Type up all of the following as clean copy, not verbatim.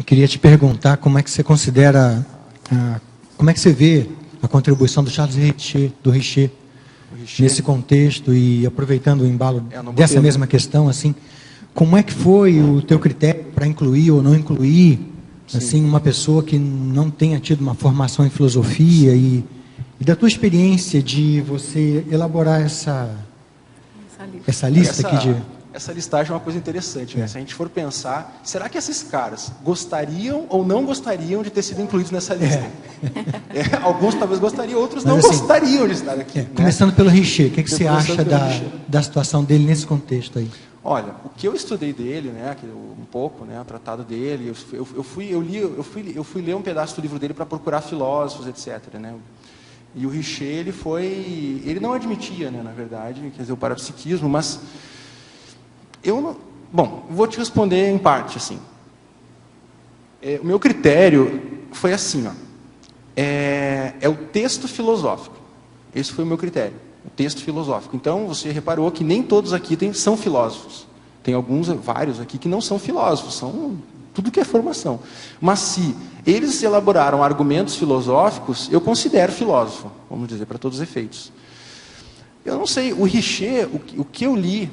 queria te perguntar como é que você considera, como é que você vê a contribuição do Charles Richer nesse contexto, e aproveitando o embalo dessa mesma questão, assim, como é que foi o teu critério para incluir ou não incluir, assim, uma pessoa que não tenha tido uma formação em filosofia e da tua experiência de você elaborar essa lista aqui de... Essa listagem é uma coisa interessante, né? Se a gente for pensar, será que esses caras gostariam ou não gostariam de ter sido incluídos nessa lista? Alguns talvez gostariam, outros não gostariam de estar aqui. Né? Começando pelo Richer, o que você acha da situação dele nesse contexto aí? Olha, o que eu estudei dele, né, um pouco, né, o tratado dele, eu fui ler um pedaço do livro dele para procurar filósofos, etc. Né? E o Richer, ele não admitia, né, na verdade, quer dizer, o parapsiquismo, mas vou te responder em parte, assim. O meu critério foi assim, é o texto filosófico. Esse foi o meu critério, o texto filosófico. Então, você reparou que nem todos aqui são filósofos. Tem vários aqui que não são filósofos, são tudo que é formação. Mas se eles elaboraram argumentos filosóficos, eu considero filósofo, vamos dizer, para todos os efeitos. Eu não sei, o Richer, o que eu li,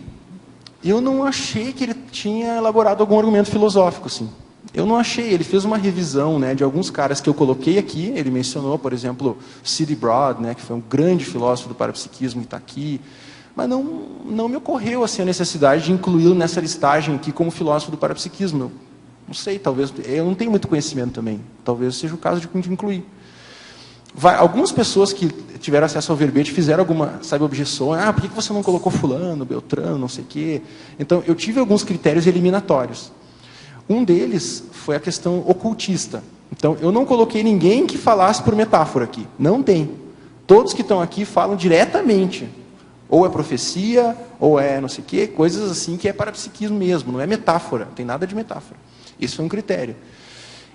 eu não achei que ele tinha elaborado algum argumento filosófico, assim. Eu não achei. Ele fez uma revisão, né, de alguns caras que eu coloquei aqui. Ele mencionou, por exemplo, C.D. Broad, né, que foi um grande filósofo do parapsiquismo que está aqui. Mas não me ocorreu assim, a necessidade de incluí-lo nessa listagem aqui como filósofo do parapsiquismo. Eu não sei, talvez... Eu não tenho muito conhecimento também. Talvez seja o caso de incluir. Algumas pessoas que tiveram acesso ao verbete fizeram alguma, objeções. Por que você não colocou fulano, Beltrano, não sei o quê? Então, eu tive alguns critérios eliminatórios. Um deles foi a questão ocultista. Então, eu não coloquei ninguém que falasse por metáfora aqui. Não tem. Todos que estão aqui falam diretamente. Ou é profecia, ou é não sei o quê, coisas assim que é parapsiquismo mesmo, não é metáfora, não tem nada de metáfora. Isso é um critério.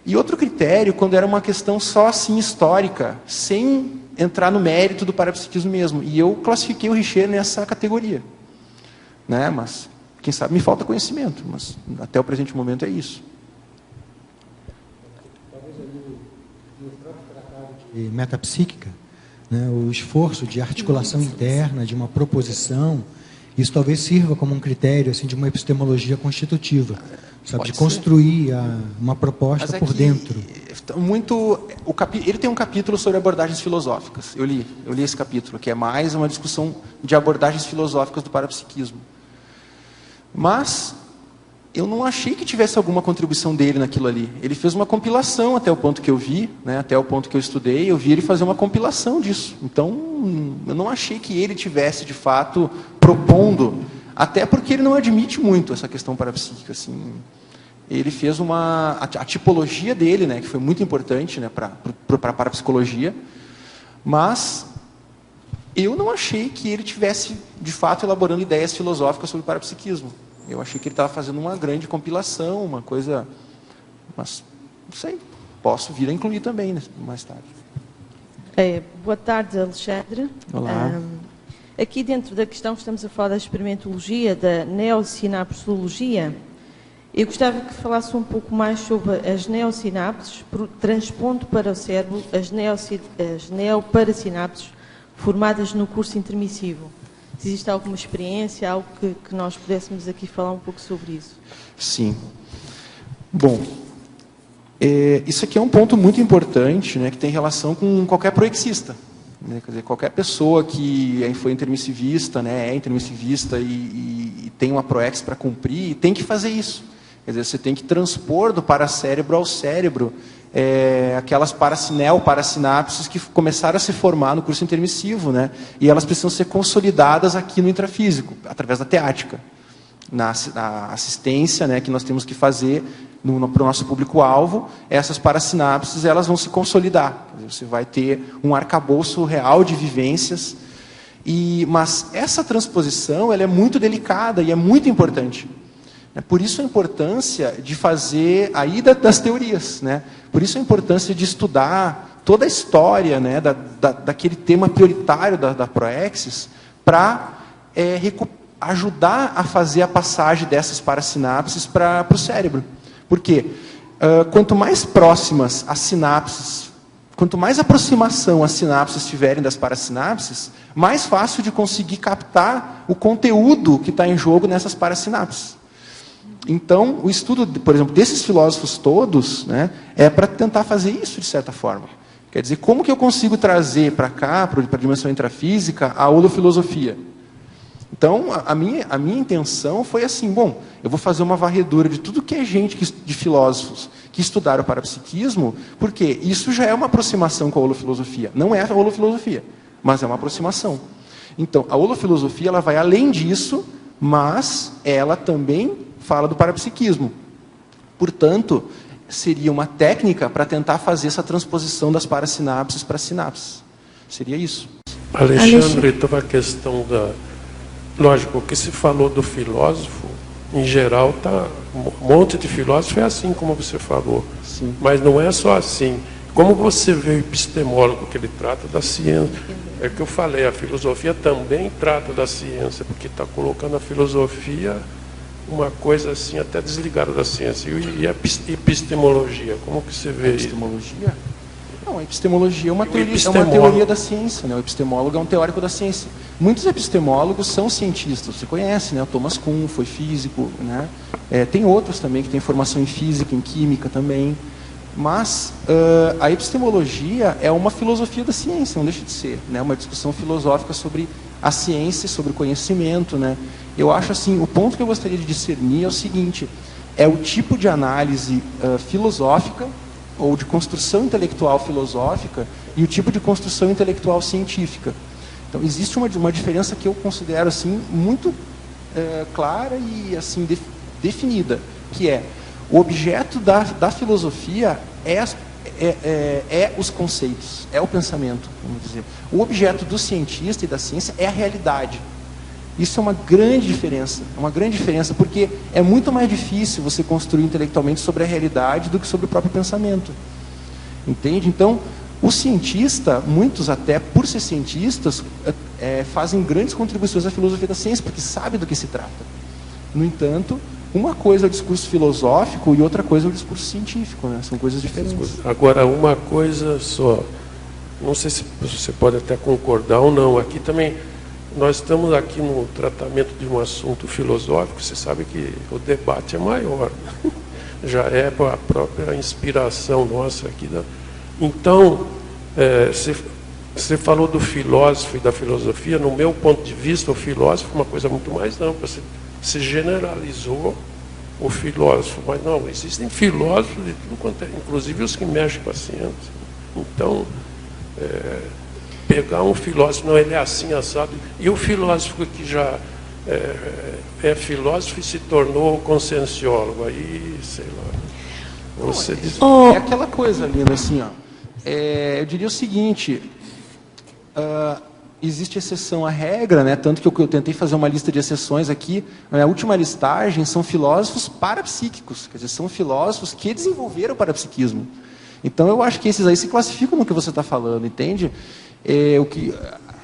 E outro critério, quando era uma questão só assim histórica, sem entrar no mérito do parapsiquismo mesmo. E eu classifiquei o Richer nessa categoria. Né? Mas, quem sabe, me falta conhecimento. Mas, até o presente momento, é isso. Talvez no próprio tratado de metapsíquica, né, o esforço de articulação interna, de uma proposição, isso talvez sirva como um critério assim, de uma epistemologia constitutiva. De construir uma proposta por dentro. Ele tem um capítulo sobre abordagens filosóficas. Eu li esse capítulo, que é mais uma discussão de abordagens filosóficas do parapsiquismo. Mas eu não achei que tivesse alguma contribuição dele naquilo ali. Ele fez uma compilação até o ponto que eu vi, né, até o ponto que eu estudei, eu vi ele fazer uma compilação disso. Então, eu não achei que ele tivesse, de fato, propondo, até porque ele não admite muito essa questão parapsíquica, assim. Ele fez a tipologia dele, né, que foi muito importante, né, para a parapsicologia, mas eu não achei que ele tivesse, de fato, elaborando ideias filosóficas sobre o parapsiquismo. Eu achei que ele estava fazendo uma grande compilação, uma coisa... Mas, não sei, posso vir a incluir também, né, mais tarde. Boa tarde, Alexandre. Olá. Aqui dentro da questão estamos a falar da experimentologia, da neossinapsologia. Eu gostava que falasse um pouco mais sobre as neossinapses, transpondo para o cérebro as neoparasinapses formadas no curso intermissivo. Se existe alguma experiência, algo que nós pudéssemos aqui falar um pouco sobre isso. Sim. Bom, isso aqui é um ponto muito importante, né, que tem relação com qualquer proexista. Né, quer dizer, qualquer pessoa que foi intermissivista, né, é intermissivista e tem uma proex para cumprir, tem que fazer isso. Quer dizer, você tem que transpor do paracérebro ao cérebro aquelas parasinapses que começaram a se formar no curso intermissivo, né? E elas precisam ser consolidadas aqui no intrafísico, através da teática. Na assistência, né, que nós temos que fazer para o nosso público-alvo, essas parasinapses elas vão se consolidar. Quer dizer, você vai ter um arcabouço real de vivências. Mas essa transposição ela é muito delicada e é muito importante. Por isso a importância de fazer a ida das teorias, né? Por isso a importância de estudar toda a história, né, daquele tema prioritário da proexis, para ajudar a fazer a passagem dessas parasinapses para o cérebro. Por quê? quanto mais próximas as sinapses, quanto mais aproximação as sinapses tiverem das parasinapses, mais fácil de conseguir captar o conteúdo que está em jogo nessas parasinapses. Então, o estudo, por exemplo, desses filósofos todos, né, é para tentar fazer isso de certa forma. Quer dizer, como que eu consigo trazer para cá, para a dimensão intrafísica, a holofilosofia? Então, a minha intenção foi assim, bom, eu vou fazer uma varredura de tudo que é gente, de filósofos, que estudaram o parapsiquismo, porque isso já é uma aproximação com a holofilosofia. Não é a holofilosofia, mas é uma aproximação. Então, a holofilosofia ela vai além disso, mas ela também fala do parapsiquismo. Portanto, seria uma técnica para tentar fazer essa transposição das parasinapses para sinapses. Seria isso. Alexandre, então a questão da... Lógico, o que se falou do filósofo, em geral, um monte de filósofo é assim como você falou. Sim. Mas não é só assim. Como você vê o epistemólogo, que ele trata da ciência, é o que eu falei, a filosofia também trata da ciência, porque está colocando a filosofia uma coisa assim, até desligada da ciência. E a epistemologia, como que você vê isso? Epistemologia? Não, a epistemologia é uma teoria da ciência, né? O epistemólogo é um teórico da ciência. Muitos epistemólogos são cientistas, você conhece, né? O Thomas Kuhn foi físico, né? Tem outros também que têm formação em física, em química também. Mas a epistemologia é uma filosofia da ciência, não deixa de ser, né? Uma discussão filosófica sobre a ciência, sobre o conhecimento, né? Eu acho assim, o ponto que eu gostaria de discernir é o seguinte, é o tipo de análise filosófica ou de construção intelectual filosófica e o tipo de construção intelectual científica. Então, existe uma diferença que eu considero assim, muito clara e assim, definida, que é o objeto da filosofia é os conceitos, é o pensamento, vamos dizer. O objeto do cientista e da ciência é a realidade. Isso é uma grande diferença, porque é muito mais difícil você construir intelectualmente sobre a realidade do que sobre o próprio pensamento. Entende? Então, o cientista, muitos até por ser cientistas, fazem grandes contribuições à filosofia da ciência, porque sabem do que se trata. No entanto, uma coisa é o discurso filosófico e outra coisa é o discurso científico, né? São coisas diferentes. Agora, uma coisa só, não sei se você pode até concordar ou não, aqui também... Nós estamos aqui no tratamento de um assunto filosófico, você sabe que o debate é maior, já é a própria inspiração nossa aqui. Então, você falou do filósofo e da filosofia, no meu ponto de vista, o filósofo é uma coisa muito mais ampla, você generalizou o filósofo, mas não, existem filósofos de tudo quanto é, inclusive os que mexem com a ciência. Então, pegar um filósofo, não, ele é assim, assado, e o filósofo que já é filósofo e se tornou conscienciólogo, aí, sei lá, você diz... É aquela coisa, Linda, assim, ó, eu diria o seguinte, existe exceção à regra, né, tanto que eu tentei fazer uma lista de exceções aqui, a última listagem são filósofos parapsíquicos, quer dizer, são filósofos que desenvolveram o parapsiquismo. Então, eu acho que esses aí se classificam no que você está falando, entende?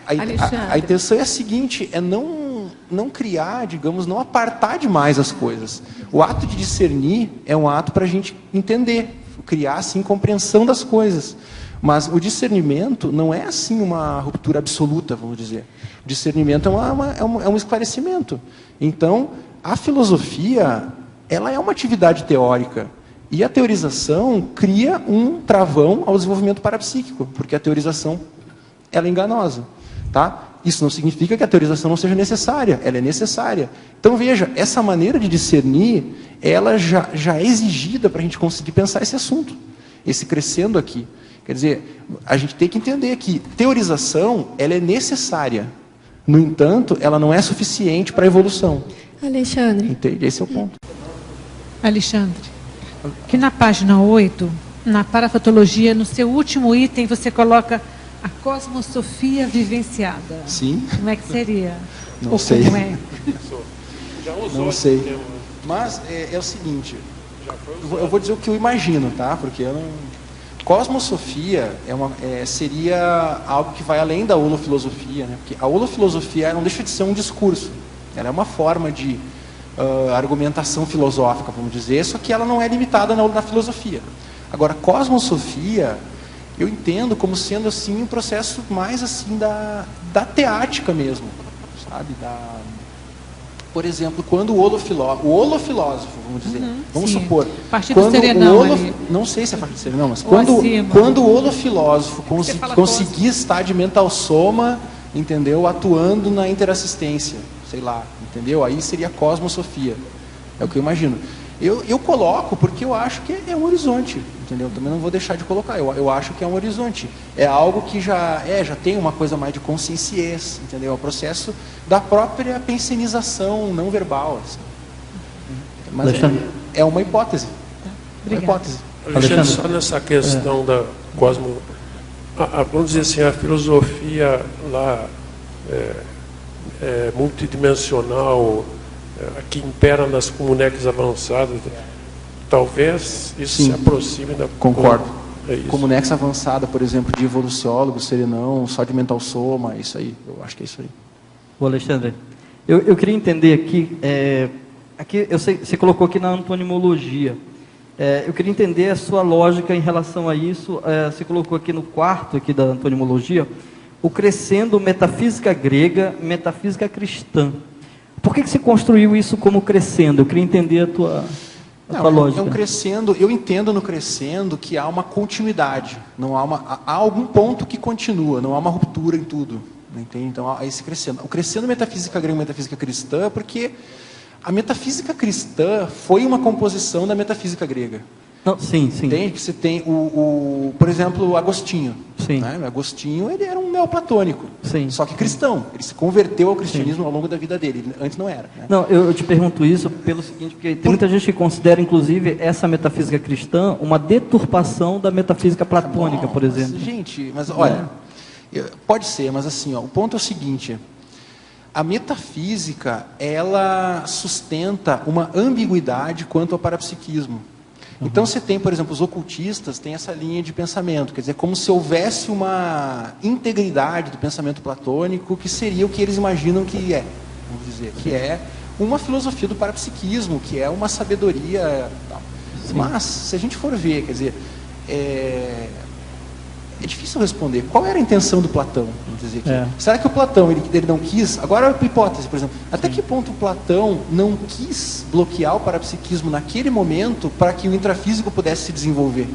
A intenção é a seguinte, é não criar, digamos, não apartar demais as coisas. O ato de discernir é um ato para a gente entender, criar, assim, compreensão das coisas. Mas o discernimento não é, assim, uma ruptura absoluta, vamos dizer. O discernimento é um esclarecimento. Então, a filosofia, ela é uma atividade teórica. E a teorização cria um travão ao desenvolvimento parapsíquico, porque a teorização ela é enganosa. Tá? Isso não significa que a teorização não seja necessária, ela é necessária. Então, veja, essa maneira de discernir, ela já é exigida para a gente conseguir pensar esse assunto, esse crescendo aqui. Quer dizer, a gente tem que entender que teorização, ela é necessária. No entanto, ela não é suficiente para a evolução. Alexandre. Entende? Esse é o ponto. Alexandre, que na página 8, na parafatologia, no seu último item, você coloca a cosmosofia vivenciada. Sim. Como é que seria? Não ou sei. Como é? Não sei. Mas é o seguinte, eu vou dizer o que eu imagino, tá? Porque eu não... Cosmosofia seria algo que vai além da holofilosofia, né? Porque a holofilosofia não deixa de ser um discurso. Ela é uma forma de argumentação filosófica, vamos dizer, só que ela não é limitada na filosofia. Agora, cosmosofia, eu entendo como sendo assim um processo mais assim da teática mesmo, sabe? Por exemplo, quando o holofilósofo, vamos dizer, vamos sim. supor, A partir do serenão ali. não sei se é a partir do serenão, mas Ou acima. quando o holofilósofo fala conseguir estar de mental soma, entendeu? Atuando na interassistência, sei lá, entendeu? Aí seria cosmosofia, é o que eu imagino. Eu coloco porque eu acho que é um horizonte, entendeu? Também não vou deixar de colocar, eu acho que é um horizonte. É algo que já tem uma coisa mais de consciência, entendeu? É o processo da própria pensenização não verbal. Assim. Mas é uma hipótese. Uma hipótese. Alexandre, só nessa questão da cosmo... vamos dizer assim, a filosofia lá multidimensional, que impera nas comuneques avançadas, talvez isso se aproxime da... Concordo. É isso. Comunex avançada, por exemplo, de evoluciólogo, serenão, só de mental soma, isso aí, eu acho que é isso aí. Ô Alexandre, eu queria entender aqui eu sei, você colocou aqui na antonimologia, eu queria entender a sua lógica em relação a isso. Você colocou aqui no quarto aqui da antonimologia, o crescendo metafísica grega, metafísica cristã. Por que você construiu isso como crescendo? Eu queria entender a tua lógica. É um crescendo, eu entendo no crescendo que há uma continuidade, não há algum ponto que continua, não há uma ruptura em tudo. Entende? Então há esse crescendo. O crescendo metafísica grega e metafísica cristã, porque a metafísica cristã foi uma composição da metafísica grega. Não, sim. Entende? Que você tem por exemplo, Agostinho. Sim. Né? Agostinho, ele era um neoplatônico, Sim. só que cristão. Ele se converteu ao cristianismo ao longo da vida dele. Antes não era. Né? Não, eu te pergunto isso pelo seguinte, porque tem muita gente que considera, inclusive, essa metafísica cristã uma deturpação da metafísica platônica, por exemplo. Mas, gente, olha, pode ser, mas assim, o ponto é o seguinte: a metafísica, ela sustenta uma ambiguidade quanto ao parapsiquismo. Então você tem, por exemplo, os ocultistas têm essa linha de pensamento, quer dizer, como se houvesse uma integridade do pensamento platônico, que seria o que eles imaginam que é, vamos dizer, que é uma filosofia do parapsiquismo, que é uma sabedoria. Mas, se a gente for ver, quer dizer, é difícil responder. Qual era a intenção do Platão? Vamos dizer aqui. Será que o Platão ele não quis? Agora, a hipótese, por exemplo. Até que ponto o Platão não quis bloquear o parapsiquismo naquele momento para que o intrafísico pudesse se desenvolver?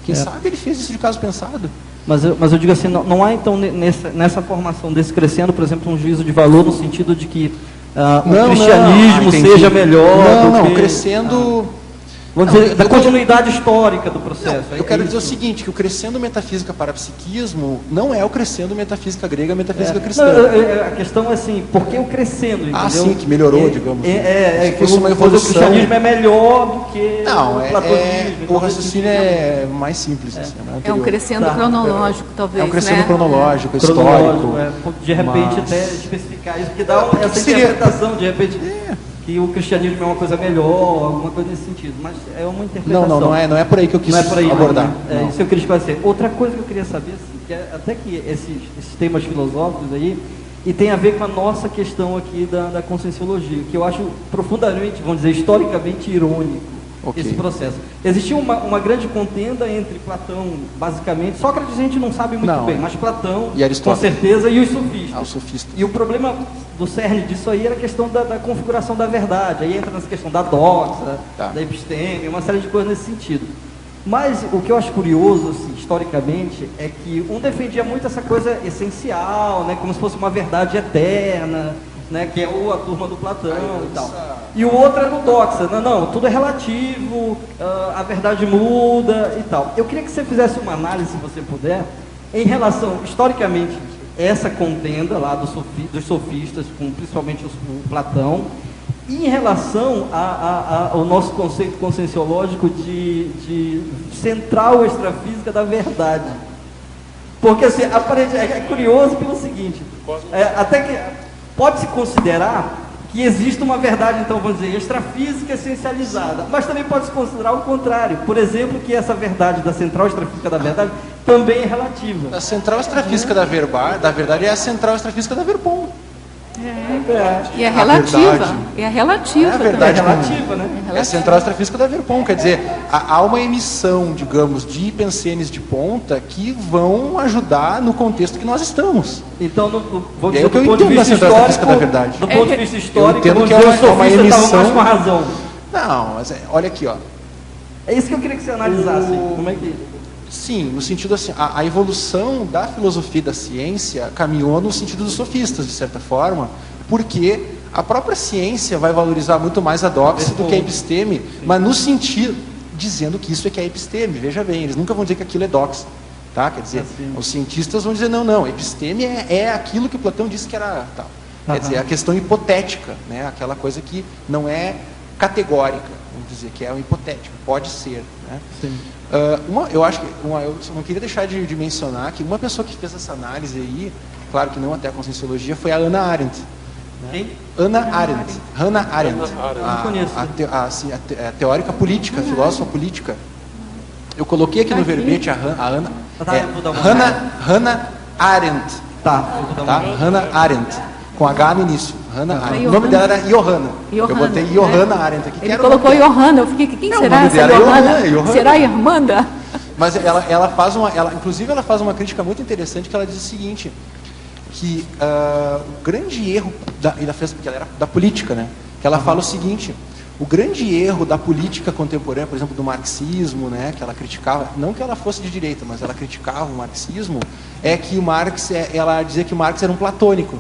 Quem sabe ele fez isso de caso pensado? Mas eu digo assim, não há então nessa formação desse crescendo, por exemplo, um juízo de valor no sentido de que o cristianismo seja melhor do que... crescendo... Vamos dizer, da continuidade histórica do processo. Eu quero dizer o seguinte, que o crescendo metafísica parapsiquismo não é o crescendo metafísica grega, metafísica cristã. A questão é assim, por que o crescendo, entendeu? Sim, que melhorou, digamos. Que uma evolução. O cristianismo é melhor do que o platonismo. O raciocínio é mais simples. Assim, é um crescendo cronológico, talvez. É um crescendo cronológico, histórico. De repente até especificar isso, porque dá essa interpretação, de repente... que o cristianismo é uma coisa melhor, alguma coisa nesse sentido, mas é uma interpretação. Não é por aí que eu quis abordar. Isso eu queria esclarecer. Outra coisa que eu queria saber, assim, que até que esses temas filosóficos aí, e tem a ver com a nossa questão aqui da conscienciologia, que eu acho profundamente, vamos dizer, historicamente irônico, esse processo. Existia uma grande contenda entre Platão, basicamente, Sócrates a gente não sabe muito bem, mas Platão, com certeza, e os sofistas. Os sofistas. E o problema do cerne disso aí era a questão da configuração da verdade. Aí entra nessa questão da doxa, da episteme, uma série de coisas nesse sentido. Mas o que eu acho curioso, assim, historicamente, é que um defendia muito essa coisa essencial, né, como se fosse uma verdade eterna, né, que é a turma do Platão e tal. E o outro era o doxa, não, tudo é relativo, a verdade muda e tal. Eu queria que você fizesse uma análise, se você puder, em relação, historicamente, essa contenda lá dos sofistas, com principalmente o Platão, e em relação ao nosso conceito conscienciológico de central extrafísica da verdade. Porque assim, é curioso pelo seguinte, até que pode-se considerar que existe uma verdade, então, vamos dizer, extrafísica essencializada, mas também pode-se considerar o contrário. Por exemplo, que essa verdade da central extrafísica da verdade também é relativa. A central extrafísica da verdade é a central extrafísica da Verbon. E é A relativa. verdade. E é relativa. É a verdade. É relativa, né? É a central extrafísica da Verpom, quer dizer, há uma emissão, digamos, de pensenes de ponta que vão ajudar no contexto que nós estamos. Então, vou E é dizer, o que eu do ponto de entendo da vista central extrafísica histórico, da verdade. do ponto de vista histórico, entendo vamos que dizer, é os uma sofistas estavam emissão- mais com a razão. Não, mas olha aqui, ó. É isso que eu queria que você analisasse. Como é que... Sim, no sentido assim, a evolução da filosofia e da ciência caminhou no sentido dos sofistas, de certa forma, porque a própria ciência vai valorizar muito mais a doxa do que a episteme, mas no sentido, dizendo que isso é que é episteme, veja bem, eles nunca vão dizer que aquilo é doxa, tá? Quer dizer, os cientistas vão dizer, não, episteme é aquilo que Platão disse que era tal. Quer dizer, a questão hipotética, né? Aquela coisa que não é categórica, vamos dizer, que é um hipotético, pode ser, né? Sim. Eu acho que eu não queria deixar de mencionar que uma pessoa que fez essa análise aí, claro que não até a Conscienciologia, foi a Hannah Arendt. Né? Quem? Hannah Arendt. Hannah Arendt. Não conheço. A teórica política, filósofa política. Eu coloquei aqui no verbete a Hannah. Vou dar uma Hannah Arendt. Tá, eu vou dar Tá? uma... Hannah Arendt. Com H no início. Hannah Arendt. O Johanna. nome dela era Johanna. Eu Johanna, botei né? Johanna Arendt aqui. que Ele era colocou o nome dela. Johanna. Eu fiquei, quem Não, o será nome essa dela é Johanna? Johanna. Será a Irmanda? Mas inclusive ela faz uma crítica muito interessante, que ela diz o seguinte, que o grande erro, porque ela era da política, né? Que ela fala o seguinte, o grande erro da política contemporânea, por exemplo, do marxismo, né? Que ela criticava, não que ela fosse de direita, mas ela criticava o marxismo, é que o Marx, ela dizia que o Marx era um platônico,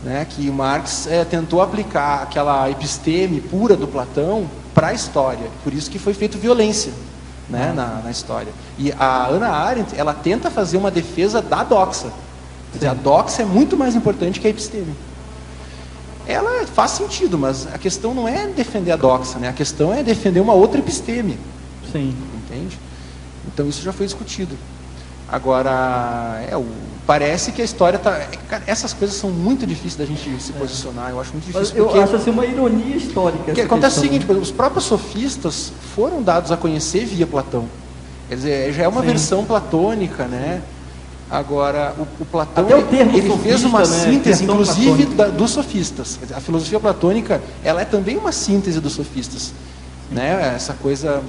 né? Que o Marx tentou aplicar aquela episteme pura do Platão para a história, por isso que foi feito violência, né, na história. E a Hannah Arendt, ela tenta fazer uma defesa da doxa. Quer dizer, a doxa é muito mais importante que a episteme. Ela faz sentido, mas a questão não é defender a doxa, né? A questão é defender uma outra episteme. Sim. Entende? Então isso já foi discutido. Agora, parece que a história está... essas coisas são muito difíceis da gente se posicionar, eu acho muito difícil. Eu acho assim uma ironia histórica. Porque acontece o seguinte, os próprios sofistas foram dados a conhecer via Platão. Quer dizer, já é uma versão platônica, né? Agora, o Platão, Até o termo ele fez sofista, uma né? síntese, Versão inclusive, platônica. dos sofistas. Quer dizer, a filosofia platônica, ela é também uma síntese dos sofistas. Né? Essa coisa,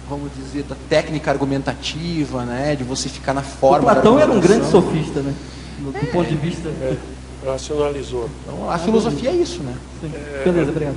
vamos dizer, da técnica argumentativa, né? De você ficar na forma. O Platão da era um grande argumentação. sofista, né? Do ponto de vista... Racionalizou. Então, a filosofia é isso, né? Sim. Beleza, obrigado.